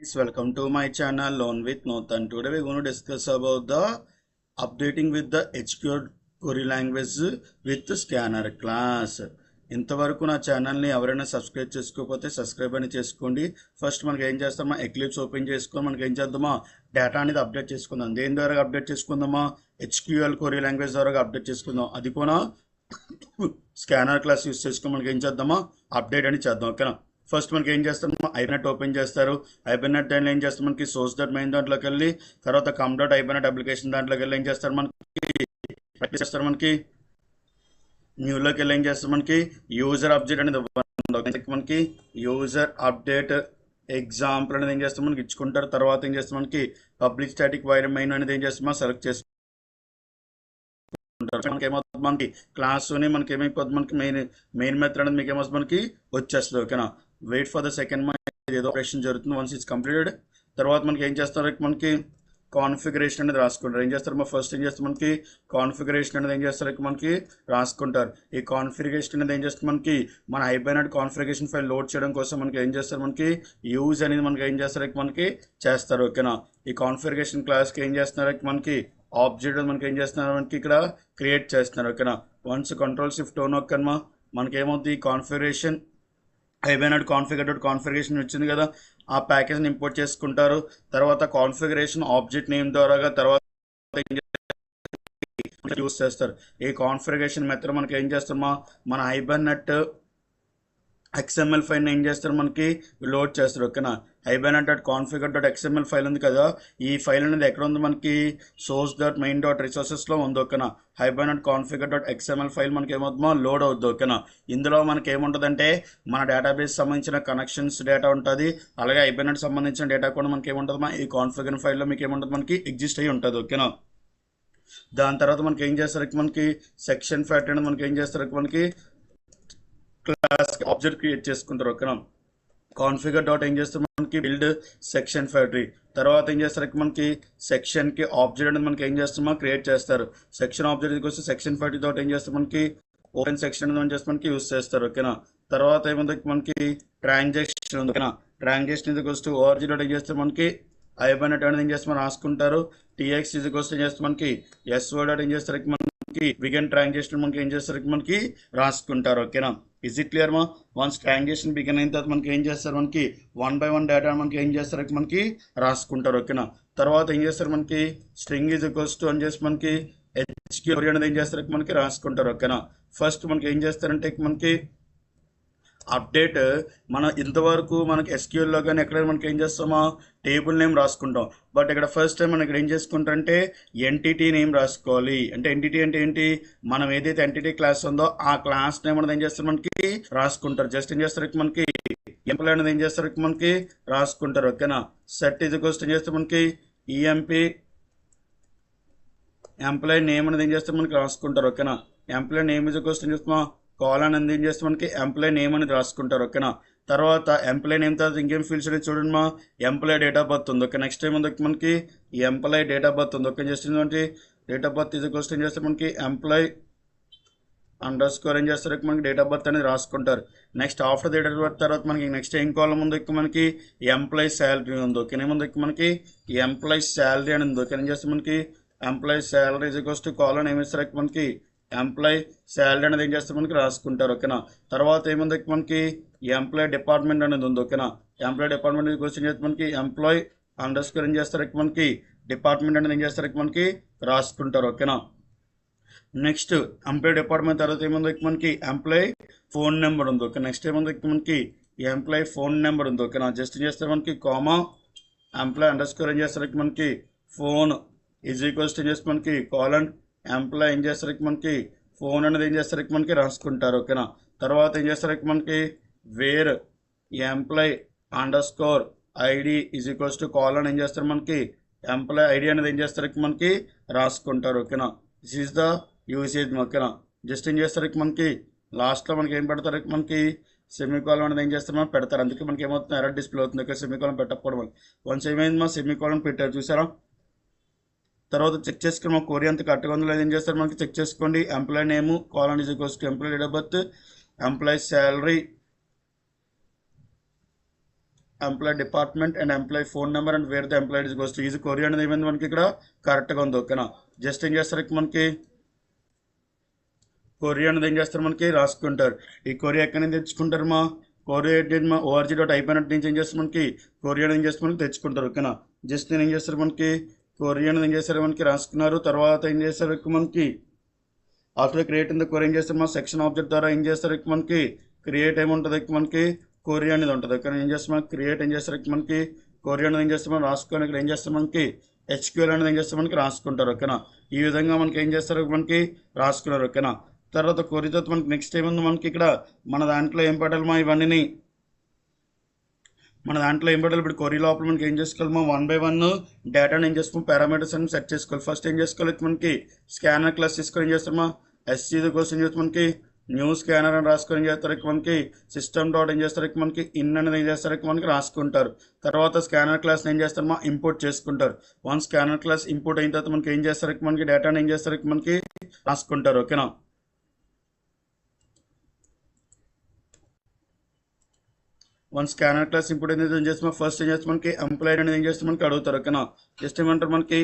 Guys, welcome to my channel Learn with Nathan. Today we're going to discuss about the updating with the HQL query language with scanner class. ఇంతవరకు నా ఛానల్ని ఎవరైనా subscribe చేసుకోకపోతే subscribe అని చేసుకోండి. First మనకి ఏం చేస్తామా, ఎక్లిప్స్ ఓపెన్ చేసుకొని మనకి ఏం చేద్దామా, డేటా అనేది అప్డేట్ చేసుకుందాం. దేని ద్వారా అప్డేట్ చేసుకుందామా, HQL query లాంగ్వేజ్ ద్వారా అప్డేట్ చేసుకుందాం. అది కూడా స్కానర్ క్లాస్ యూస్ చేసుకొని మనకి ఏం చేద్దామా, అప్డేట్ అని చేద్దాం. ఓకేనా. ఫస్ట్ మనకి ఏం చేస్తాం, ఐబినెట్ ఓపెన్ చేస్తారు. ఐబినెట్ దాంట్లో ఏం చేస్తాం, మనకి సోర్స్ డాట్ మెయిన్ దాంట్లోకి వెళ్ళి తర్వాత కమ్ డాట్ ఐబినెట్ అప్లికేషన్ దాంట్లోకి వెళ్ళి ఏం చేస్తారు, మనకి న్యూలోకి వెళ్ళి ఏం చేస్తారు, మనకి యూజర్ అప్డేట్ అనేది మనకి యూజర్ అప్డేట్ ఎగ్జాంపుల్ అనేది ఏం చేస్తాం, మనకి ఇచ్చుకుంటారు. తర్వాత ఏం చేస్తాం, మనకి పబ్లిక్ స్టాటిక్ వైర్ మెయిన్ అనేది ఏం చేస్తామో సెలెక్ట్ చేసుకుంటారు. మనకి ఏమవుతుంది, మనకి క్లాస్ని మనకి ఏమైపోతుంది, మనకి మెయిన్ మెథడ్ అనేది మీకు ఏమవుతుంది, మనకి వచ్చేస్తుంది. ఓకేనా. వెయిట్ ఫర్ ద సెకండ్ ఏదో ఆపరేషన్ జరుగుతుంది. వన్స్ ఇట్స్ కంప్లీటెడ్ తర్వాత మనకి ఏం చేస్తారు, మనకి కాన్ఫిగరేషన్ అనేది రాసుకుంటారు. ఏం చేస్తారు, ఫస్ట్ ఏం చేస్తారు, మనకి కాన్ఫిగరేషన్ అనేది ఏం చేస్తారు, మనకి రాసుకుంటారు. ఈ కాన్ఫిగరేషన్ అనేది ఏం చేస్తారు, మనకి మన ఐబినెట్ కాన్ఫిగరేషన్ ఫైల్ లోడ్ చేయడం కోసం మనకి ఏం చేస్తారు, మనకి యూజ్ అనేది మనకి ఏం చేస్తారు, మనకి చేస్తారు. ఓకేనా. ఈ కాన్ఫిగరేషన్ క్లాస్కి ఏం చేస్తున్నారు, మనకి ఆబ్జెక్ట్ మనకి ఏం చేస్తున్నారు, మనకి ఇక్కడ క్రియేట్ చేస్తున్నారు. ఓకేనా. వన్స్ కంట్రోల్ షిఫ్ట్ ఓన్ ఒక్కనమా మనకి ఏమవుతుంది, కాన్ఫిగరేషన్ ఐబినెట్ కాన్ఫిగరేషన్ వచ్చింది కదా, ఆ ప్యాకేజ్ని ఇంపోర్ట్ చేసుకుంటారు. తర్వాత కాన్ఫిగరేషన్ ఆబ్జెక్ట్ నేమ్ ద్వారా తర్వాత యూస్ చేస్తారు. ఈ కాన్ఫిగరేషన్ మెథడ్ మనకి ఏం చేస్తామా, మన ఐబినెట్ XML ఫైల్ని ఏం చేస్తారు, మనకి లోడ్ చేస్తారు. ఓకేనా. ఐబినెట్ dot config dot XML file ఉంది కదా, ఈ ఫైల్ అనేది ఎక్కడ ఉంది, మనకి సోర్స్ డాట్ మెయిన్ డాట్ రిసోర్సెస్లో ఉంది. ఓకేనా. ఐబినెట్ కాన్ఫిగర్ డాట్ XML ఫైల్ మనకి ఏమవుతుందో లోడ్ అవుతుంది. ఓకేనా. ఇందులో మనకి ఏముంటుందంటే మన డేటాబేస్ సంబంధించిన కనెక్షన్స్ డేటా ఉంటుంది, అలాగే ఐబినెట్ సంబంధించిన డేటా కూడా మనకి ఏముంటుంది, ఈ కాన్ఫిగర్ ఫైల్లో మీకు ఏముంటుంది, మనకి ఎగ్జిస్ట్ అయ్యి ఉంటుంది. ఓకేనా. దాని తర్వాత మనకి ఏం చేస్తారు, మనకి సెక్షన్ ఫ్యాక్టరీ అనేది మనకి ఏం చేస్తారు, మనకి క్లాస్ ఆబ్జెక్ట్ క్రియేట్ చేసుకుంటారు. ఓకేనా. కాన్ఫిగర్ డాట్ ఏం చేస్తారు, మనకి బిల్డ్ సెక్షన్ ఫ్యాక్టరీ తర్వాత ఏం చేస్తారు, మనకి సెక్షన్కి ఆబ్జెక్ట్ అనేది మనకి ఏం చేస్తామో క్రియేట్ చేస్తారు. సెక్షన్ ఆబ్జెక్ట్ వస్తే సెక్షన్ ఫ్యాక్టరీ తోటి ఏం చేస్తారు, మనకి ఓపెన్ సెక్షన్ అనేది చేస్తే మనకి యూస్ చేస్తారు. ఓకేనా. తర్వాత ఏముంది, మనకి ట్రాన్సాక్షన్ ఉంది. ఓకేనా. ట్రాన్సాక్షన్ ఇది వస్తే ఓఆర్జీ డాట్ ఏం చేస్తారు, మనకి ఐబినెట్ అనేది ఏం చేస్తే మనం రాసుకుంటారు. టీఎక్స్ ఇది వస్తే ఏం చేస్తే మనకి ఎస్ఓ డాట్ ఏం చేస్తారు, మనకి బిగిన్ ట్రాన్సాక్షన్ మనకి ఏం చేస్తారు, మనకి రాసుకుంటారు. ఓకేనా. ఇజ్ ఇట్ క్లియర్ మా. వన్స్ ట్రాన్సాక్షన్ బిగిన్ అయిన తర్వాత మనకి ఏం చేస్తారు, మనకి 1 by 1 డేటా మనకి ఏం చేస్తారు, మనకి రాసుకుంటారు. ఓకేనా. తర్వాత ఏం చేస్తారు, మనకి స్ట్రింగ్ ఈజ్ ఈక్వల్స్ టు అని చేసి మనకి HQL అనేది ఏం చేస్తారు, మనకి రాసుకుంటారు. ఓకేనా. ఫస్ట్ మనకి ఏం చేస్తారంటే మనకి అప్డేట్ మన ఇంతవరకు మనకి SQLలో కానీ ఎక్కడైనా మనకి ఏం చేస్తామా, టేబుల్ నేమ్ రాసుకుంటాం. బట్ ఇక్కడ ఫస్ట్ టైం మనం ఇక్కడ ఏం చేసుకుంటారంటే ఎంటిటీ నేమ్ రాసుకోవాలి. అంటే ఎంటిటీ అంటే ఏంటి, మనం ఏదైతే ఎంటిటీ క్లాస్ ఉందో ఆ క్లాస్ నేమ్ అనేది ఏం చేస్తారు, మనకి రాసుకుంటారు. జస్ట్ ఏం చేస్తారు, మనకి ఎంప్లాయ్ అనేది ఏం చేస్తారు, మనకి రాసుకుంటారు. ఓకేనా. సెట్ ఇది క్వశ్చన్ చేస్తే మనకి ఈఎంపీ ఎంప్లాయ్ నేమ్ అనేది ఏం చేస్తారు, మనకి రాసుకుంటారు. ఓకేనా. ఎంప్లాయ్ నేమ్ ఇది క్వశ్చన్ చేస్తామా కాలన్ అనేది ఏం చేస్తే మనకి ఎంప్లాయ్ నేమ్ అనేది రాసుకుంటారు. ఓకేనా. తర్వాత ఎంప్లాయ్ నేమ్ తర్వాత ఇంకేం ఫీల్డ్స్ అనేది చూడండి మా, ఎంప్లాయ్ డేట్ ఆఫ్ బర్త్ ఉంది. ఓకే. నెక్స్ట్ టైం ఉంది మనకి ఎంప్లాయ్ డేట్ ఆఫ్ బర్త్ ఉంది. ఓకే. జస్ట్ ఏంటంటే డేట్ ఆఫ్ బర్త్ ఇది క్వశ్చన్ చేస్తే మనకి ఎంప్లాయ్ అండర్ స్కోర్ ఏం చేస్తారు, మనకి డేట్ ఆఫ్ బర్త్ అనేది రాసుకుంటారు. Next after date of birth తర్వాత మనకి నెక్స్ట్ ఏం కాలం ఉంది, మనకి ఎంప్లాయ్ శాలరీ ఉంది. ఓకే. ఏముంది, మనకి ఎంప్లాయ్ శాలరీ అని ఉంది. ఓకే. ఏం చేస్తే మనకి ఎంప్లాయ్ శాలరీ ఇది క్వశ్చన్ కాలం ఏమి ఇస్తారు, మనకి ఎంప్లాయ్ శాలరీ అనేది ఏం చేస్తారు, మనకి రాసుకుంటారు. ఓకేనా. తర్వాత ఏముంది, మనకి ఎంప్లాయ్ డిపార్ట్మెంట్ అనేది ఉంది. ఓకేనా. ఎంప్లాయ్ డిపార్ట్మెంట్ క్వశ్చన్ చేస్తే మనకి ఎంప్లాయ్ అండర్ స్కోర్ ఏం చేస్తారు, మనకి డిపార్ట్మెంట్ అనేది ఏం చేస్తారు, మనకి రాసుకుంటారు. ఓకేనా. నెక్స్ట్ ఎంప్లాయ్ డిపార్ట్మెంట్ తర్వాత ఏముంది, మనకి ఎంప్లాయ్ ఫోన్ నెంబర్ ఉంది. ఓకే. నెక్స్ట్ ఏముంది, మనకి ఎంప్లాయ్ ఫోన్ నెంబర్ ఉంది. ఓకేనా. జస్ట్ చేస్తారు, మనకి కామా ఎంప్లాయ్ అండర్ స్కోర్ ఏం చేస్తారు, మనకి ఫోన్ ఈజ్ ఈక్వల్స్ టు చేస్తే మనకి కాలన్ ఎంప్లాయ్ ఏం చేస్తారు, మనకి ఫోన్ అనేది ఏం చేస్తారు, మనకి రాసుకుంటారు. ఓకేనా. తర్వాత ఏం చేస్తారు, మనకి where employee underscore ID is equals to colon ఏం చేస్తారు, మనకి ఎంప్లాయ్ ఐడి అనేది ఏం చేస్తారు, మనకి రాసుకుంటారు. ఓకేనా. This is the usage. ఓకేనా. జస్ట్ ఏం చేస్తారు, మనకి లాస్ట్లో మనకి ఏం పెడతారు, మనకి సెమీకాలం అనేది ఏం చేస్తారు, మనం పెడతారు. అందుకే మనకి ఏమవుతుంది, ఎర్రర్ డిస్ప్లే అవుతుంది. ఓకే. సెమీకాలం పెట్టకపోవడం వల్ల వన్స్ ఏమైంది, మా సెమీకాలం పెట్టారు చూసారా. తర్వాత చెక్ చేసుకుని మా కోరి అంత కరెక్ట్గా ఉందో లేదు ఏం చేస్తారు, మనకి చెక్ చేసుకోండి. Employee name colon is equals to employee date of birth employee salary employee department and employee phone number and where the employee is goes to. ఇది కొరీ అనేది ఏమైంది మనకి ఇక్కడ కరెక్ట్గా ఉంది. ఓకేనా, జస్ట్ ఏం చేస్తారు మనకి కొరీ అనేది ఏం చేస్తారు మనకి రాసుకుంటారు. ఈ కొరీ ఎక్కడి నుంచి తెచ్చుకుంటారు మా ORG.IPNet నుంచి ఏం చేస్తారు మనకి కొరీ అనేది ఏం చేస్తారు మనకి తెచ్చుకుంటారు. ఓకేనా, జస్ట్ నేను ఏం చేస్తారు మనకి కొరీ అనేది ఏం చేస్తారు మనకి రాసుకున్నారు. తర్వాత ఏం చేస్తారు మనకి ఆఫ్టర్ క్రియేట్ ఇన్ ద కొరీ ఏం చేస్తారు మా సెక్షన్ ఆబ్జెక్ట్ ద్వారా ఏం చేస్తారు మనకి క్రియేట్ ఏముంటుంది మనకి కొరీ అనేది ఉంటుంది. ఇక్కడ ఏం చేస్తాం మనకి క్రియేట్ ఏం చేస్తారు మనకి కొరీ అనేది ఏం చేస్తాం మనం రాసుకొని ఇక్కడ ఏం చేస్తాం మనకి HQL అనేది ఏం చేస్తాం మనకి రాసుకుంటారు. ఓకేనా, ఈ విధంగా మనకి ఏం చేస్తారు మనకి రాసుకున్నారు. ఓకేనా, తర్వాత కొరీ తర్వాత మనకి నెక్స్ట్ ఏముంది మనకి ఇక్కడ మన దాంట్లో ఏం పెట్టాలి మా ఇవన్నీ మన దాంట్లో ఏం పెట్టాలి. ఇప్పుడు కొరీ లోపల మనకి ఏం చేసుకోవాలి మా 1 by 1 డేటాని ఏం చేసుకోవాలి పారామీటర్స్ అని సెట్ చేసుకోవాలి. ఫస్ట్ ఏం చేసుకోవాలి మనకి స్కానర్ క్లాస్ తీసుకొని ఏం చేస్తామా SC కోసం ఏం చేస్తాం మనకి న్యూ స్కానర్ అని రాసుకొని ఏం చేస్తారు మనకి సిస్టమ్ డాట్ ఏం చేస్తారు మనకి ఇన్ అనేది ఏం చేస్తారు మనకి రాసుకుంటారు. తర్వాత స్కానర్ క్లాస్ ఏం చేస్తారు మా ఇంపోర్ట్ చేసుకుంటారు. వన్ స్కానర్ క్లాస్ ఇంపోర్ట్ అయిన తర్వాత మనకి ఏం చేస్తారు మనకి డేటాని ఏం చేస్తారు మనకి రాసుకుంటారు. ఓకేనా, వన్ స్కానర్ క్లాస్ ఇంపోర్ట్ అనేది ఏం చేస్తాం ఫస్ట్ ఏం చేస్తాం మనకి ఎంప్లాయ్ అనేది ఏం చేస్తాం మనకి అడుగుతారు. ఓకేనా, జస్ట్ ఏమంటారు మనకి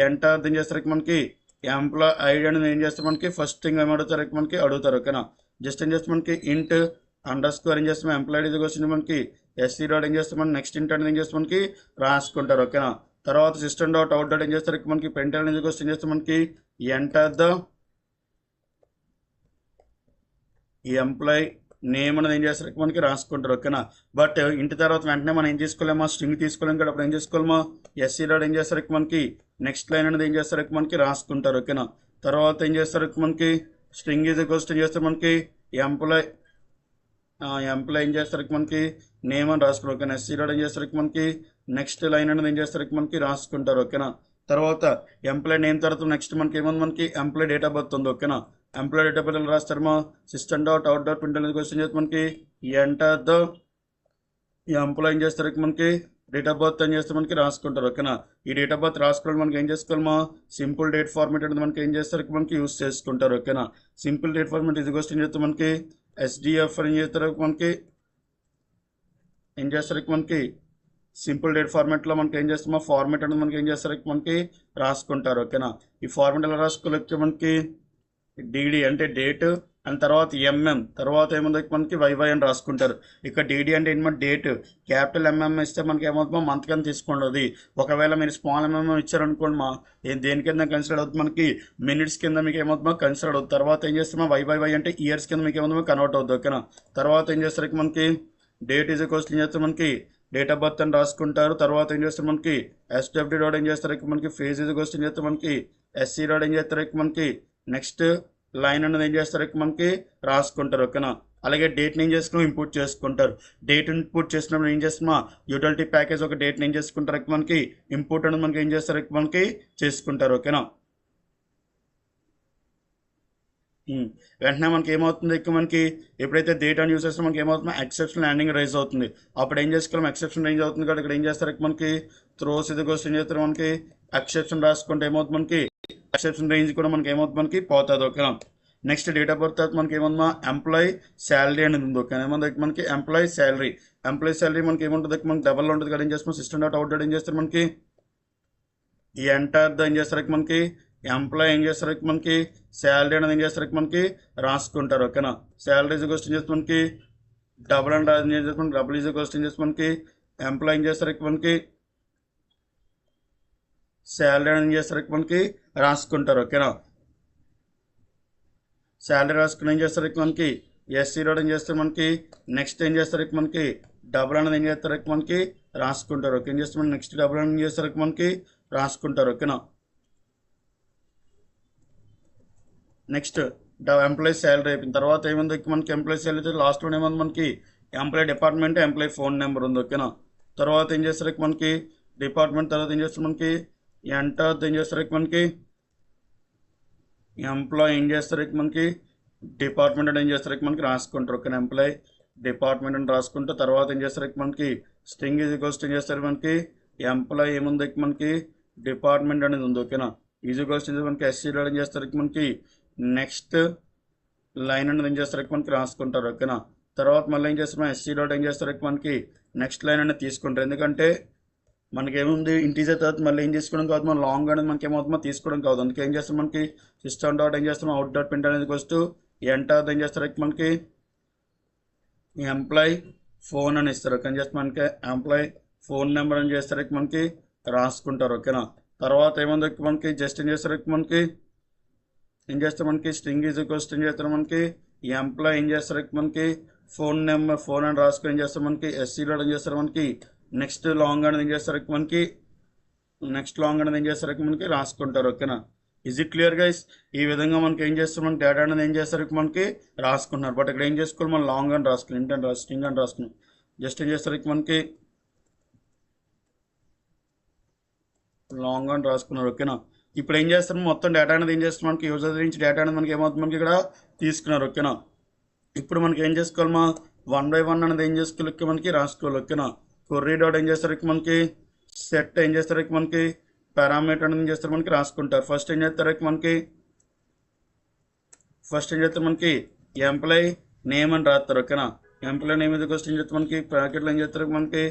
ఎంటర్ ఏం చేస్తారు మనకి ఎంప్లాయ్ ఐడి అనేది ఏం చేస్తారు మనకి ఫస్ట్ థింగ్ ఏం అడుగుతారు మనకి అడుగుతారు. ఓకేనా, జస్ట్ ఏం చేస్తాం మనకి ఇంట్ అండర్స్కోర్ ఏం చేస్తాం ఎంప్లాయ్ ఇది వచ్చింది మనకి SC డాట్ ఏం చేస్తాం మనకి నెక్స్ట్ ఇంట్ అనేది ఏం చేస్తాం మనకి రాసుకుంటారు. ఓకేనా, తర్వాత సిస్టమ్ డాట్ అవుట్ డాట్ ఏం చేస్తారు మనకి ప్రింట్ అనేది వచ్చి ఏం చేస్తాం మనకి ఎంటర్ ద ఎంప్లాయ్ నేమ్ అనేది ఏం చేస్తారు మనకి రాసుకుంటారు. ఓకేనా, బట్ ఇంటి తర్వాత వెంటనే మనం ఏం చేసుకోలేమా స్ట్రింగ్ తీసుకోలేము కదా, అప్పుడు ఏం చేసుకోలేమా SC డాట్ ఏం చేస్తారు మనకి నెక్స్ట్ లైన్ అనేది ఏం చేస్తారు మనకి రాసుకుంటారు. ఓకేనా, తర్వాత ఏం చేస్తారు మనకి స్ట్రింగ్ ఇది క్వశ్చన్ చేస్తారు మనకి ఎంప్లాయ్ ఏం చేస్తారు మనకి నేమ్ అని రాసుకుంటారు. ఓకేనా, SC డాట్ ఏం చేస్తారు మనకి నెక్స్ట్ లైన్ అనేది ఏం చేస్తారు మనకి రాసుకుంటారు. ఓకేనా, తర్వాత ఎంప్లాయ్ నేమ్ తర్వాత నెక్స్ట్ మనకి ఏముంది మనకి ఎంప్లాయ్ డేట్ ఆఫ్ బర్త్ ఉంది. ఓకేనా, ఎంప్లాయ్ డేట్ ఆఫ్ బర్త్ రాస్తారు మా system dot out dot print అనేది క్వశ్చన్ చేస్తే మనకి ఎంటర్ ద ఎంప్లాయ్ ఏం చేస్తారు మనకి డేట్ ఆఫ్ బర్త్ అని చేస్తే మనకి రాసుకుంటారు. ఓకేనా, ఈ డేట్ ఆఫ్ బర్త్ రాసుకోవడం మనకి ఏం చేసుకోవాలి మా సింపుల్ డేట్ ఫార్మేట్ అనేది మనకి ఏం చేస్తారు మనకి యూస్ చేసుకుంటారు. ఓకేనా, సింపుల్ డేట్ ఫార్మేట్ ఇది క్వశ్చన్ చేస్తే మనకి SDF అని చేస్తారు మనకి ఏం చేస్తారు మనకి సింపుల్ డేట్ ఫార్మేట్లో మనకి ఏం చేస్తామో ఫార్మేట్ అనేది మనకి ఏం చేస్తారు మనకి రాసుకుంటారు. ఓకేనా, ఈ ఫార్మేట్ ఎలా రాసుకోలేకపోతే మనకి DD అంటే డేట్ అండ్ తర్వాత MM తర్వాత ఏముంది మనకి YY అని రాసుకుంటారు. ఇక్కడ DD అంటే ఏంటంటే డేట్ క్యాపిటల్ MM ఇస్తే మనకి ఏమవుతుందో మంత్ కింద తీసుకుంటుంది. ఒకవేళ మీరు స్మాల్ MM ఇచ్చారనుకోండి మా దేని కింద కన్సిడర్ అవుతుంది మనకి మినిట్స్ కింద మీకు ఏమవుతుందో కన్సిడర్ అవుతుంది. తర్వాత ఏం చేస్తామో YY అంటే ఇయర్స్ కింద మీకు ఏమవుతుందో కన్వర్ట్ అవుతుంది. ఓకేనా, తర్వాత ఏం చేస్తారు మనకి డేట్ ఈజ్ క్వశ్చన్ చేస్తే మనకి డేట్ ఆఫ్ బర్త్ అని రాసుకుంటారు. తర్వాత ఏం చేస్తారు మనకి SWD డాట్ ఏం చేస్తారు మనకి ఫేజ్ ఇది క్వశ్చన్ చేస్తే మనకి SC డాట్ ఏం చేస్తారు మనకి నెక్స్ట్ లైన్ అనేది ఏం చేస్తారు మనకి రాసుకుంటారు. ఓకేనా, అలాగే డేట్ని ఏం చేసుకున్నాం ఇంపోర్ట్ చేసుకుంటారు. డేట్ ఇంపోర్ట్ చేసినప్పుడు ఏం చేస్తున్నా యూటిలిటీ ప్యాకేజ్ ఒక డేట్ని ఏం చేసుకుంటారు మనకి ఇంపోర్ట్ అనేది మనకి ఏం చేస్తారు మనకి చేసుకుంటారు. ఓకేనా, వెంటనే మనకి ఏమవుతుంది మనకి ఎప్పుడైతే డేట్ అని యూస్ చేస్తే మనకి ఏమవుతుంది ఎక్సెప్షన్ ల్యాండింగ్ రైజ్ అవుతుంది. అప్పుడు ఏం చేసుకోవాలి ఎక్సెప్షన్ రైజ్ అవుతుంది కాబట్టి ఇక్కడ ఏం చేస్తారు మనకి త్రోస్ ఇది క్వశ్చన్ చేస్తారు మనకి ఎక్సెప్షన్ రాసుకుంటే ఏమవుతుంది మనకి ఎక్సెప్షన్ రేంజ్ కూడా మనకి ఏమవుతుంది మనకి పోతుంది. ఓకేనా, నెక్స్ట్ డేట్ ఆఫ్ బర్త్ తర్వాత మనకి ఏమన్నా ఎంప్లాయ్ శాలరీ అనేది ఉంది. ఓకే, ఏమన్నా మనకి ఎంప్లాయ్ శాలరీ మనకి ఏముంటుంది మనకి డబల్ ఉంటుంది కదా, ఏం చేస్తాం సిస్టమ్ డాట్ అవుట్ డాట్ ఏం చేస్తారు మనకి ఈ ఎంటర్ ద ఏం చేస్తారు మనకి ఎంప్లాయ్ ఏం చేస్తారు మనకి శాలరీ అనేది ఏం చేస్తారు మనకి రాసుకుంటారు. ఓకేనా, శాలరీ ఈజ్ క్వశ్చన్ చేస్తే మనకి డబల్ అండ్ ఏం చేస్తారు డబుల్ ఈజ్ క్వశ్చన్ చేస్తే మనకి ఎంప్లాయ్ ఏం చేస్తారు మనకి శాలరీ అనేది ఏం చేస్తారు మనకి రాసుకుంటారు. ఓకేనా, శాలరీ రాసుకుని ఏం చేస్తారు మనకి SC డాట్ ఏం చేస్తారు మనకి నెక్స్ట్ ఏం చేస్తారు మనకి డబుల్ అనేది ఏం చేస్తారు మనకి రాసుకుంటారు. ఓకే, ఏం చేస్తారు నెక్స్ట్ డబుల్ అనేది ఏం చేస్తారు మనకి రాసుకుంటారు. ఓకేనా, నెక్స్ట్ ఎంప్లాయీ శాలరీ అయిపోయిన తర్వాత ఏముంది మనకి ఎంప్లాయీ శాలరీ లాస్ట్లో ఏముంది మనకి employee department employee phone number ఉంది. ఓకేనా, తర్వాత ఏం చేస్తారు మనకి డిపార్ట్మెంట్ తర్వాత ఏం చేస్తారు మనకి ఎంటర్ ఏం చేస్తారు మనకి ఎంప్లాయీ ఏం చేస్తారు మనకి డిపార్ట్మెంట్ అని ఏం చేస్తారు మనకి రాసుకుంటారు. ఓకేనా, ఎంప్లాయీ డిపార్ట్మెంట్ అని రాసుకుంటే తర్వాత ఏం చేస్తారు మనకి స్ట్రింగ్ ఈజ్ ఈక్వల్స్ ఏం చేస్తారు మనకి ఎంప్లాయీ ఏముంది మనకి డిపార్ట్మెంట్ అనేది ఉంది. ఓకేనా, ఈజ్ ఈక్వల్స్ మనకి SC డాట్ ఏం చేస్తారు మనకి నెక్స్ట్ లైన్ అనేది ఏం చేస్తారు మనకి రాసుకుంటారు. ఓకేనా, తర్వాత మళ్ళీ ఏం చేస్తాం ఎస్సీ డాట్ ఏం చేస్తారు మనకి నెక్స్ట్ లైన్ అనేది తీసుకుంటారు. ఎందుకంటే మనకి ఏముంది ఇంటీజర్ తర్వాత మళ్ళీ ఏం చేసుకోవడం కాదు, మనం లాంగ్ అనేది మనకి ఏమవుతుందో తీసుకోవడం కాదు. అందుకే ఏం చేస్తాం మనకి సిస్టమ్ డాట్ ఏం చేస్తాం అవుట్ డాట్ ప్రింట్ అనేది వస్తూ ఎంటర్ ఏం చేస్తారు మనకి ఎంప్లాయ్ ఫోన్ అని ఇస్తారు. ఓకే, చేస్తే మనకి ఎంప్లాయ్ ఫోన్ నెంబర్ అని చేస్తారు మనకి రాసుకుంటారు. ఓకేనా, తర్వాత ఏముంది మనకి జస్ట్ ఏం చేస్తారు మనకి ఏం చేస్తారు మనకి స్ట్రింగ్ ఈజ్ క్వశ్చన్ ఏం చేస్తారు మనకి ఎంప్లాయ్ ఏం చేస్తారు మనకి ఫోన్ నెంబర్ ఫోన్ అని రాసుకొని ఏం చేస్తారు మనకి ఎస్సీ డాట్ ఏం చేస్తారు మనకి నెక్స్ట్ లాంగ్ అనేది ఏం చేస్తారు మనకి నెక్స్ట్ లాంగ్ అనేది ఏం చేస్తారు మనకి రాసుకుంటారు. ఓకేనా, ఇజ్ ఇట్ క్లియర్ గైస్? ఈ విధంగా మనకి ఏం చేస్తాం మనకి డేటా అనేది ఏం చేస్తారు మనకి రాసుకుంటున్నారు. బట్ ఇక్కడ ఏం చేసుకోవాలి మనం లాంగ్ అని రాసుకున్నాం, ఇంటెంట్ స్ట్రింగ్ అని రాసుకున్నాం. జస్ట్ ఏం చేస్తారు మనకి లాంగ్ అని రాసుకున్నారు. ఓకేనా, ఇప్పుడు ఏం చేస్తారు మొత్తం డేటా అనేది ఏం చేస్తాం మనకి యూజర్ నుంచి డేటా అనేది మనకి ఏమవుతుంది మనకి ఇక్కడ తీసుకున్నారు. ఓకేనా, ఇప్పుడు మనకి ఏం చేసుకోవాలి మా 1 by 1 అనేది ఏం చేసుకోవాలి మనకి రాసుకోవాలి. ఓకేనా, కొర్రీ డాట్ ఏం చేస్తారు మనకి సెట్ ఏం చేస్తారు మనకి పారామీటర్ అనేది ఏం చేస్తారు మనకి రాసుకుంటారు. ఫస్ట్ ఏం చేస్తారు మనకి ఎంప్లాయ్ నేమ్ అని రాస్తారు. ఓకేనా, ఎంప్లాయ్ నేమ్ ఇది క్వశ్చన్ చేస్తే మనకి బ్రాకెట్లో ఏం చేస్తారు మనకి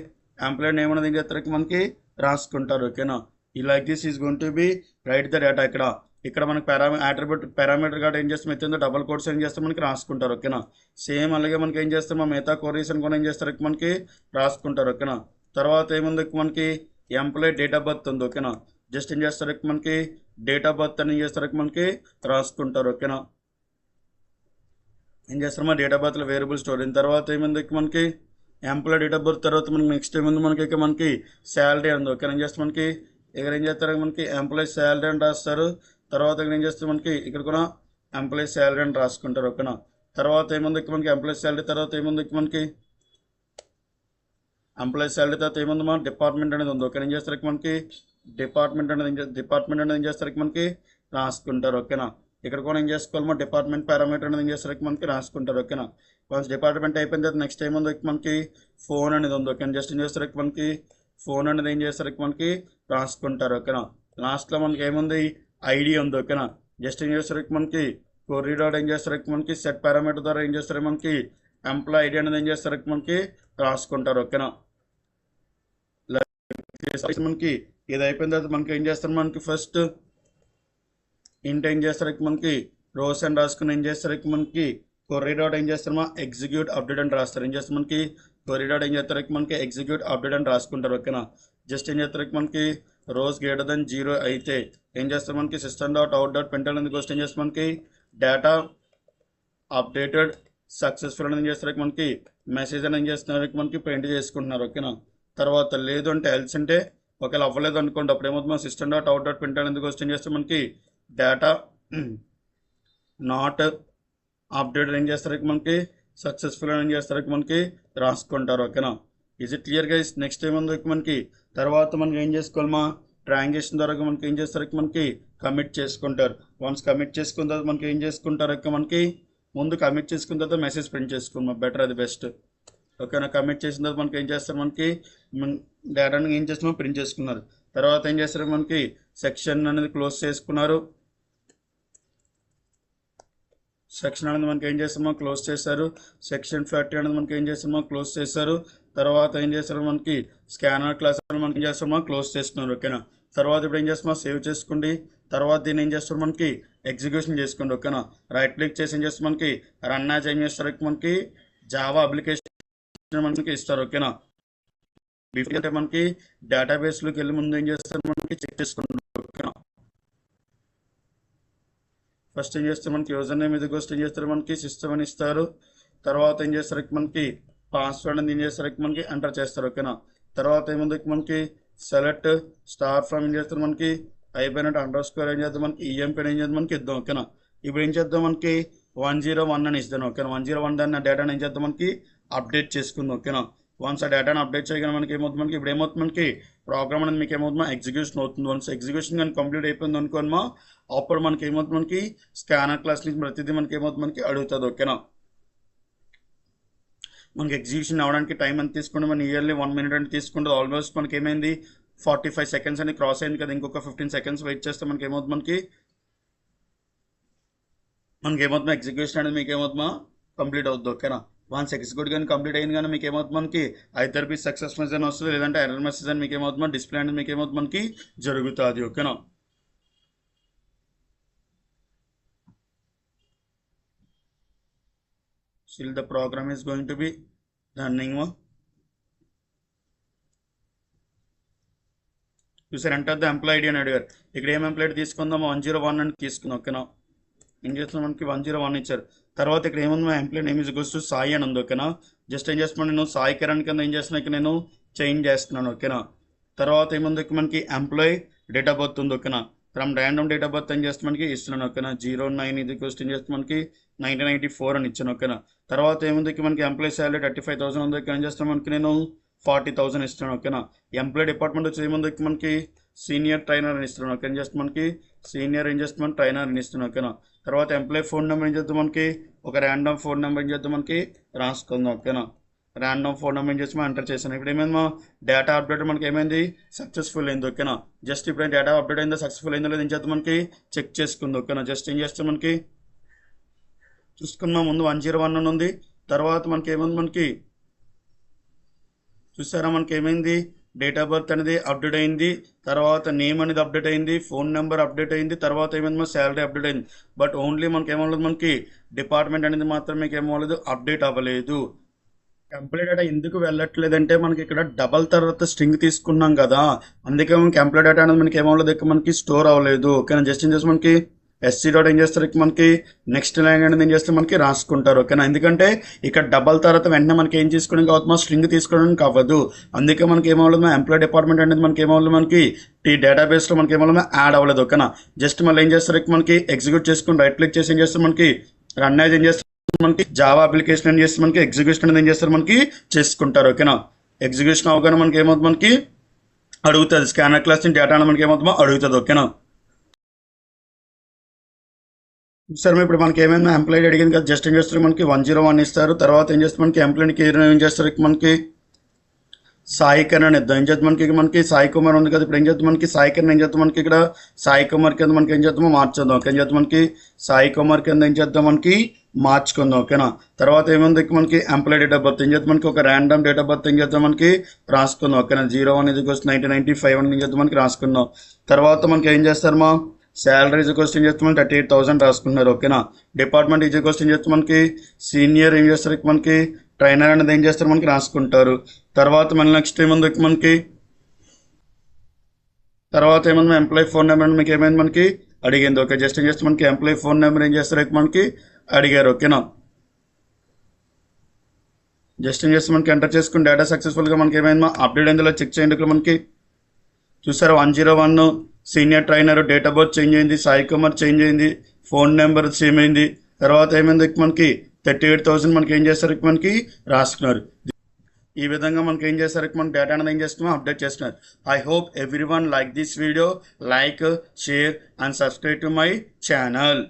ఎంప్లాయ్ నేమ్ అనేది ఏం చేస్తారు మనకి రాసుకుంటారు. ఓకేనా, ఈ like this is going to be right the data. ఇక్కడ మనకి పారామీటర్ కార్డ్ ఏం చేస్తాం ఎత్తుందో డబల్ కోడ్స్ ఏం చేస్తాం మనకి రాసుకుంటారు. ఓకేనా, సేమ్ అలాగే మనకి ఏం చేస్తాం మా మిగతా కోరీస్ అని కూడా ఏం చేస్తారు మనకి రాసుకుంటారు. ఓకేనా, తర్వాత ఏముంది మనకి ఎంప్లాయ్ డేట్ ఆఫ్ బర్త్ ఉంది. ఓకేనా, జస్ట్ ఏం చేస్తారు మనకి డేట్ ఆఫ్ బర్త్ అని ఏం చేస్తారు మనకి రాసుకుంటారు. ఓకేనా, ఏం చేస్తారు మా డేట్ ఆఫ్ బర్త్లో వేరియబుల్ స్టోర్ అయిన తర్వాత ఏముంది మనకి ఎంప్లాయ్ డేట్ ఆఫ్ బర్త్ తర్వాత మనకి నెక్స్ట్ ఏముంది మనకి శాలరీ ఉంది. ఓకేనా, ఏం చేస్తాం మనకి ఇక్కడ ఏం చేస్తారు మనకి ఎంప్లాయీ శాలరీ అని రాస్తారు. తర్వాత ఇక్కడ ఏం చేస్తారు మనకి ఇక్కడ కూడా ఎంప్లాయీ శాలరీ అని రాసుకుంటారు. ఓకేనా, తర్వాత ఏముంది మనకి ఎంప్లాయీ శాలరీ తర్వాత ఏముంది మనకి ఎంప్లాయీ శాలరీ తర్వాత ఏముంది మన డిపార్ట్మెంట్ అనేది ఉంది. ఓకేనా, ఏం చేస్తారు మనకి డిపార్ట్మెంట్ అనేది ఏం చేస్తారు మనకి రాసుకుంటారు. ఓకేనా, ఇక్కడ కూడా ఏం చేసుకోవాలి మా డిపార్ట్మెంట్ పారామీటర్ అనేది ఏం చేస్తారు మనకి రాసుకుంటారు. ఓకేనా, వన్స్ డిపార్ట్మెంట్ అయిపోయిన తర్వాత నెక్స్ట్ ఏముంది మనకి ఫోన్ అనేది ఉంది. ఓకేనా, జస్ట్ ఏం చేస్తారు మనకి ఫోన్ అనేది ఏం చేస్తారు మనకి రాసుకుంటారు. ఓకేనా, లాస్ట్లో మనకి ఏముంది ఐడి ఉంది. ఓకేనా, జస్ట్ ఏం చేస్తారు మనకి కొర్రీ డాట్ ఏం చేస్తారు మనకి సెట్ పారామీటర్ ద్వారా ఏం చేస్తారు మనకి ఎంప్లాయ్ ఐడి అనేది ఏం చేస్తారు మనకి రాసుకుంటారు. ఓకేనా, మనకి ఇది అయిపోయిన తర్వాత మనకి ఏం చేస్తారు మనకి ఫస్ట్ ఇంట్ ఏం చేస్తారు మనకి రోస్ అని రాసుకుని ఏం చేస్తారు మనకి కొర్రీ డాట్ ఏం చేస్తారు ఎగ్జిక్యూట్ అప్డేట్ అని రాస్తారు. ఏం చేస్తారు మనకి కొర్రీ డాట్ ఏం చేస్తారు మనకి ఎగ్జిక్యూట్ అప్డేట్ అని రాసుకుంటారు. ఓకేనా, జస్ట్ ఏం చేస్తారు మనకి రోస్ గ్రేటర్ దెన్ 0 అయితే ఏం చేస్తారు మనకి system dot out dot print అనేది వస్తే ఏం చేస్తారు మనకి డేటా అప్డేటెడ్ సక్సెస్ఫుల్ అని ఏం చేస్తారు మనకి మెసేజ్ అని ఏం చేస్తున్నారు మనకి ప్రింట్ చేసుకుంటున్నారు. ఓకేనా, తర్వాత లేదు అంటే ఎల్స్ అంటే ఒకవేళ అవ్వలేదు అనుకోండి అప్పుడు ఏమవుతుంది మన system dot out dot print అనేది వస్తే ఏం చేస్తారు మనకి డేటా నాట్ అప్డేట్ ఏం చేస్తారు మనకి సక్సెస్ఫుల్ అని ఏం చేస్తారు మనకి రాసుకుంటారు. ఓకేనా, is it clear guys? Next ఏముంది మనకి తర్వాత మనకి ఏం చేసుకోవాలి మా ట్రాన్సాక్షన్ ద్వారా మనకి ఏం చేస్తారు మనకి కమిట్ చేసుకుంటారు. వన్స్ కమిట్ చేసుకున్న తర్వాత మనకి ఏం చేసుకుంటారు మనకి ముందు కమిట్ చేసుకున్న తర్వాత మెసేజ్ ప్రింట్ చేసుకున్నాం బెటర్, అది బెస్ట్. ఓకేనా, కమిట్ చేసిన తర్వాత మనకి ఏం చేస్తారు మనకి డేటాని ఏం చేస్తున్నాం ప్రింట్ చేసుకున్నారు. తర్వాత ఏం చేస్తారు మనకి సెక్షన్ అనేది క్లోజ్ చేసుకున్నారు. సెక్షన్ అనేది మనకి ఏం చేస్తామో క్లోజ్ చేశారు. సెక్షన్ 40 అనేది మనకి ఏం చేస్తామో క్లోజ్ చేశారు. తర్వాత ఏం చేస్తారు మనకి స్కానర్ క్లాస్ మనకి ఏం చేస్తామో క్లోజ్ చేస్తున్నారు. ఓకేనా, తర్వాత ఇప్పుడు ఏం చేస్తామో సేవ్ చేసుకోండి. తర్వాత దీన్ని ఏం చేస్తారు మనకి ఎగ్జిక్యూషన్ చేసుకోండి. ఓకేనా, రైట్ క్లిక్ చేసి ఏం చేస్తారు మనకి రన్ యాజ్ ఏం చేస్తారు మనకి జావా అప్లికేషన్ మనకి ఇస్తారు. ఓకేనా, బిఫోర్ అంటే మనకి డేటాబేస్లోకి వెళ్ళి ముందు ఏం చేస్తారు మనకి చెక్ చేసుకోండి. ఓకేనా, ఫస్ట్ ఏం చేస్తారు మనకి యూజర్ నేమ్ ఇది వస్తే ఏం చేస్తారు మనకి సిస్టమ్ అని ఇస్తారు. తర్వాత ఏం చేస్తారు మనకి పాస్వర్డ్ అనేది ఏం చేస్తారు మనకి ఎంటర్ చేస్తారు. ఓకేనా, తర్వాత ఏముంది మనకి సెలెక్ట్ స్టార్ ఫ్రమ్ ఏం చేస్తారు మనకి అయిపోయినట్టు అండర్ స్కోర్ ఏం చేద్దాం మనకి ఈఎంపీ ఏం చేద్దాం మనకి ఇద్దాం. ఓకేనా, ఇప్పుడు ఏం చేద్దాం మనకి 101 అని ఇస్తాను. ఓకేనా, 101 దాన్ని డేటాని ఏం చేద్దాం మనకి అప్డేట్ చేసుకుందాం. ఓకేనా, వన్స్ ఆ డేటాను అప్డేట్ చేయగానే మనకి ఏమవుతుంది మనకి ఇప్పుడు ఏమవుతుంది మనకి ప్రోగ్రామ్ అనేది మీకు ఏమవుతుందో ఎగ్జిక్యూషన్ అవుతుంది. వన్స్ ఎగ్జిక్యూషన్ కానీ కంప్లీట్ అయిపోయింది అనుకోమా అప్పుడు మనకి ఏమవుతుంది మనకి స్కానర్ క్లాస్ నుంచి ప్రతిదీ మనకి ఏమవుతుంది మనకి అడుగుతుంది. ఓకేనా, మనకి ఎగ్జిక్యూషన్ అవ్వడానికి టైం ఎంత తీసుకుంటే మన ఇయర్లీ 1 minute అంటే తీసుకుంటే ఆల్మోస్ట్ మనకి ఏమైంది 45 seconds అని క్రాస్ అయింది కదా. ఇంకొక 15 seconds వెయిట్ చేస్తే మనకి ఏమవుతుంది మనకి ఏమవుతుందో ఎగ్జిక్యూషన్ అనేది మీకు ఏమవుతుందో కంప్లీట్ అవుతుంది. ఓకేనా, వన్స్ ఎగ్జిక్యూట్ కానీ కంప్లీట్ అయింది కానీ మీకు ఏమవుతుంది మనకి ఐదర్ బి సక్సెస్ మెసేజ్ అని వస్తుంది, లేదంటే ఎర్రర్ మెసేజ్ అని మీకు ఏమవుతుంది డిస్ప్లే అనేది మీకు ఏమవుతుంది మనకి జరుగుతుంది. ఓకేనా. Still the program is going to be running. చూసారు ఎంటర్ ద ఎంప్లాయ్ ఐడి అని అడిగారు. ఇక్కడ ఏం ఎంప్లాయ్ తీసుకుందాం 101 అని తీసుకుందాం. ఓకేనా. ఏం చేస్తున్నాం మనకి 101 ఇచ్చారు. తర్వాత ఇక్కడ ఏముంది మా employee name is goes to Sai అని ఉంది. ఓకేనా. జస్ట్ ఏం చేస్తున్నాను నేను సాయి కిరణ్ కింద ఏం చేస్తున్నా ఇక్కడ నేను చేంజ్ చేస్తున్నాను. ఓకేనా. తర్వాత ఏముంది మనకి ఎంప్లాయ్ డేట్ ఆఫ్ బర్త్ ఉంది. ఓకేనా. From random date of birth ఏం చేస్తే మనకి ఇస్తున్నాను. ఓకేనా. 09 ఇది క్వశ్చన్ చేస్తే మనకి 1994 అని ఇచ్చాను. ఓకేనా. తర్వాత ఏముంది మనకి ఎంప్లాయ్ శాలరీ 35,000 ఉంది. ఏం చేస్తాను మనకి నేను 40,000 ఇస్తున్నాను. ఓకేనా. ఎంప్లాయ్ డిపార్ట్మెంట్ వచ్చి ఏముంది మనకి సీనియర్ ట్రైనర్ అని ఇస్తున్నాను. ఓకే. ఏం చేస్తే మనకి సీనియర్ ఏం చేస్తే మనకి ట్రైనర్ అని ఇస్తున్నాను. ఓకేనా. తర్వాత ఎంప్లాయ్ ఫోన్ నెంబర్ ఏం చేద్దాం మనకి ఒక ర్యాండమ్ ఫోన్ నెంబర్ ఏం చేద్దాం మనకి రాసుకుందాం. ఓకేనా. ర్యాండమ్ ఫోన్ నెంబర్ ఏం చేసి మనం ఎంటర్ చేసాను. ఇప్పుడు ఏమైంది మా డేటా అప్డేట్ మనకి ఏమైంది సక్సెస్ఫుల్ అయింది. ఓకేనా. జస్ట్ ఇప్పుడు డేటా అప్డేట్ అయిందో సక్సెస్ఫుల్ అయిందో లేదు ఏం చేద్దాం మనకి చెక్ చేసుకుంది. ఓకేనా. జస్ట్ ఏం చేస్తాం మనకి చూసుకున్నాం ముందు 101 అని ఉంది. తర్వాత మనకి ఏముంది మనకి చూసారా మనకి ఏమైంది డేట్ ఆఫ్ బర్త్ అనేది అప్డేట్ అయింది. తర్వాత నేమ్ అనేది అప్డేట్ అయింది. ఫోన్ నెంబర్ అప్డేట్ అయింది. తర్వాత ఏమైంది మన శాలరీ అప్డేట్ అయింది. బట్ ఓన్లీ మనకి ఏమవ్వలేదు మనకి డిపార్ట్మెంట్ అనేది మాత్రం మీకు ఏమవ్వలేదు అప్డేట్ అవ్వలేదు. ఎంప్లాయ్ డేటా ఎందుకు వెళ్ళట్లేదంటే మనకి ఇక్కడ డబల్ తర్వాత స్ట్రింగ్ తీసుకున్నాం కదా, అందుకే మనకి ఎంప్లాయ్ డేటా అనేది మనకి ఏమవ్వలేదు ఇక్కడ మనకి స్టోర్ అవ్వలేదు. ఓకేనా. జస్ట్ ఏం చేసి మనకి ఎస్సీ డాట్ ఏం చేస్తారు మనకి నెక్స్ట్ లైన్ అనేది ఏం చేస్తే మనకి రాసుకుంటారు. ఓకేనా. ఎందుకంటే ఇక్కడ డబల్ తర్వాత వెంటనే మనకి ఏం తీసుకోవడానికి అవుతుందో స్ట్రింగ్ తీసుకోవడానికి అవ్వదు. అందుకే మనకి ఏమవ్వలేదు ఎంప్లాయ్ డిపార్ట్మెంట్ అనేది మనకి ఏమవ్వలేదు మనకి ఈ డేటాబేస్లో మనకి ఏమవ్వలేదు యాడ్ అవ్వలేదు. ఓకేనా. జస్ట్ మళ్ళీ ఏం చేస్తారు మనకి ఎగ్జిక్యూట్ చేసుకుని రైట్ క్లిక్ చేసి ఏం చేస్తారు మనకి రన్ అయితే ఏం చేస్తారు మనకి జావా అప్లికేషన్ ఏం చేస్తారు మనకి ఎగ్జిక్యూషన్ అనేది ఏం చేస్తారు మనకి చేసుకుంటారు. ఓకేనా. ఎగ్జిక్యూషన్ అవగానే మనకి ఏమవుతుంది మనకి అడుగుతుంది స్కానర్ క్లాస్ డేటా మనకి ఏమవుతుందో అడుగుతుంది. ఓకేనా. సార్ ఇప్పుడు మనకి ఏమైనా ఎంప్లాయీ అడిగింది కదా, జస్ట్ ఏం చేస్తారు మనకి 101 ఇస్తారు. తర్వాత ఏం చేస్తారు మనకి ఎంప్లాయీకి ఏం చేస్తారు మనకి సాయి కిరణ్ ఇద్దాం. ఏం చేద్దాం మనకి సాయి కుమార్ ఉంది కదా, ఇప్పుడు ఏం చేద్దాం మనకి సాయి కిరణ్ ఏం చేద్దాం మనకి ఇక్కడ సాయి కుమార్ కింద మనకి ఏం చేద్దామో మార్చేద్దాం. ఓకే. ఏం చేద్దాం మనకి సాయి కుమార్ కింద ఏం చేద్దాం మనకి మార్చుకుందాం. ఓకేనా. తర్వాత ఏముంది మనకి ఎంప్లాయీ డేట్ ఆఫ్ బర్త్ ఏం చేద్దాం మనకి ఒక ర్యాండమ్ డేట్ ఆఫ్ బర్త్ ఏం చేద్దాం మనకి రాసుకుందాం. ఓకేనా. 01 ఇది 1995 అని ఏం చేద్దాం మనకి రాసుకుందాం. తర్వాత మనకి ఏం చేస్తారు మా శాలరీ ఈజ్ క్వశ్చన్ చేస్తే మనకి 38,000 రాసుకున్నారు. ఓకేనా. డిపార్ట్మెంట్ ఈజ్ క్వశ్చన్ చేస్తే మనకి సీనియర్ ఏం చేస్తారు మనకి ట్రైనర్ అనేది ఏం చేస్తారు మనకి రాసుకుంటారు. తర్వాత మళ్ళీ నెక్స్ట్ ఏముంది మనకి తర్వాత ఏమన్నా ఎంప్లాయీ ఫోన్ నెంబర్ మీకు ఏమైంది మనకి అడిగింది. ఓకే. జస్ట్ ఏం చేస్తే మనకి ఎంప్లాయీ ఫోన్ నెంబర్ ఏం చేస్తారు మనకి అడిగారు. ఓకేనా. జస్ట్ ఏం చేస్తే మనకి ఎంటర్ చేసుకుని డేటా సక్సెస్ఫుల్గా మనకి ఏమైంది అప్డేట్ అయిందో చెక్ చేయండి. ఇక్కడ మనకి చూసారు 101 senior trainer date of birth change అయింది, సాయి కుమార్ చేంజ్ అయింది, ఫోన్ నెంబర్ సేమ్ అయింది. తర్వాత ఏమైంది మనకి 38,000 మనకి ఏం చేస్తారు మనకి రాసుకున్నారు. ఈ విధంగా మనకి ఏం చేస్తారు మనకి డేటా అనేది ఏం చేస్తున్నాం అప్డేట్ చేస్తున్నారు. I hope every one like this video, like, share and subscribe to my channel.